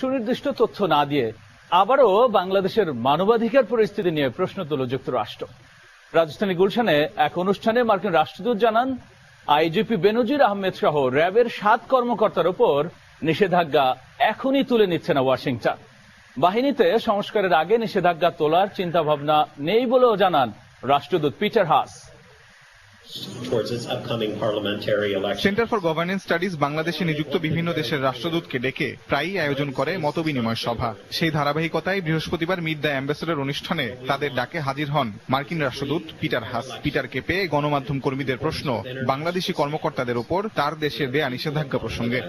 সুনির্দিষ্ট তথ্য না দিয়ে আবারও বাংলাদেশের মানবাধিকার পরিস্থিতি নিয়ে প্রশ্ন তুলল যুক্তরাষ্ট্র। রাজধানী গুলশানে এক অনুষ্ঠানে মার্কিন রাষ্ট্রদূত জানান, আইজিপি বেনজির আহমেদ সহ র্যাবের 7 কর্মকর্তার উপর নিষেধাজ্ঞা এখনই তুলে নিচ্ছে না ওয়াশিংটন। বাহিনীতে সংস্কারের আগে নিষেধাজ্ঞা তোলার চিন্তাভাবনা নেই বলেও জানান রাষ্ট্রদূত Peter Haas. Centre for governance studies বাংলাদেশে নিযুক্ত বিভিন্ন দেশের রাষ্ট্রদূতকে ডেকে প্রায়ই আয়োজন করে মতবিনিময় সভা। সেই ধারাবাহিকতায় বৃহস্পতিবার মিট দ্য অ্যাম্বাসেডর অনুষ্ঠানে তাদের ডাকে হাজির হন মার্কিন রাষ্ট্রদূত পিটার হাস। পিটারকে পেয়ে গণমাধ্যম কর্মীদের প্রশ্ন বাংলাদেশি কর্মকর্তাদের উপর তার দেশের দেয়া নিষেধাজ্ঞা প্রসঙ্গে।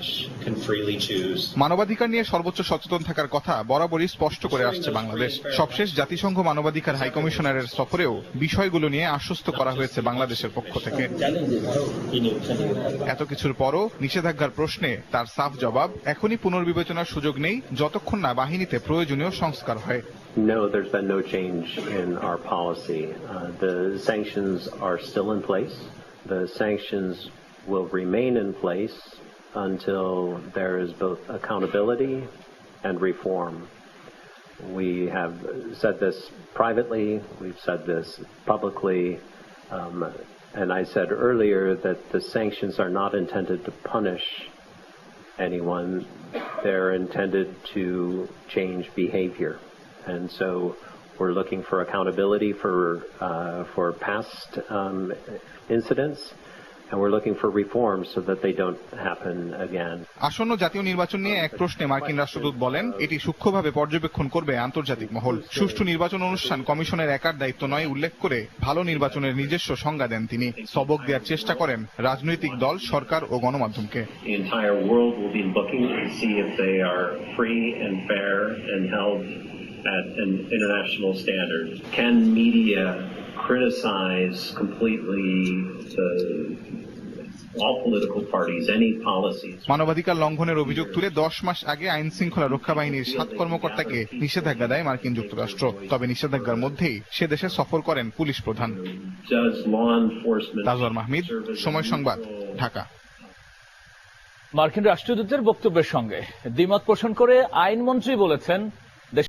মানবাধিকার নিয়ে সর্বোচ্চ সচেতন থাকার কথা বরাবরই স্পষ্ট করে আসছে বাংলাদেশ। সবশেষ জাতিসংঘ মানবাধিকার হাইকমিশনারের সফরেও বিষয়গুলো নিয়ে আশ্বস্ত করা হয়েছে বাংলাদেশের পক্ষ থেকে। এত কিছুর পরও নিষেধাজ্ঞার প্রশ্নে তার সাফ জবাব, এখনই পুনর্বিবেচনার সুযোগ নেই যতক্ষণ না বাহিনীতে প্রয়োজনীয় সংস্কার হয়। No, there's been no change in our policy. The sanctions are still in place. The sanctions will remain in place until there is both accountability and reform. We have said this privately, we've said this publicly, and I said earlier that the sanctions are not intended to punish anyone. They're intended to change behavior. And so we're looking for accountability for past incidents, and we're looking for reforms so that they don't happen again. আসন্ন জাতীয় নির্বাচন নিয়ে এক প্রশ্নে মার্কিন রাষ্ট্রদূত বলেন, এটি সূক্ষ্মভাবে পর্যবেক্ষণ করবে আন্তর্জাতিক মহল। সুষ্ঠু নির্বাচন অনুষ্ঠান কমিশনের একার দায়িত্ব নয় উল্লেখ করে ভালো নির্বাচনের নিজস্ব সংজ্ঞা দেন তিনি। সবক দেওয়ার চেষ্টা করেন রাজনৈতিক দল, সরকার ও গণমাধ্যমকে। The entire world will be looking to see if they are free and fair and held at an international standard. Can media criticize completely all political parties, any policies? মানবাধিকার লঙ্ঘনের অভিযোগ তুলে 10 মাস আগে আইন শৃঙ্খলা রক্ষা বাহিনীর 7 কর্মকর্তাকে নিষেধাজ্ঞা দেয় মার্কিন যুক্তরাষ্ট্র। তবে নিষেধাজ্ঞার মধ্যেই সে দেশে সফর করেন পুলিশ প্রধান। তাজওয়ার মাহমিদ, সময় সংবাদ, ঢাকা। মার্কিন রাষ্ট্রদূতের বক্তব্যের সঙ্গে দ্বিমত পোষণ করে আইনমন্ত্রী বলেছেন,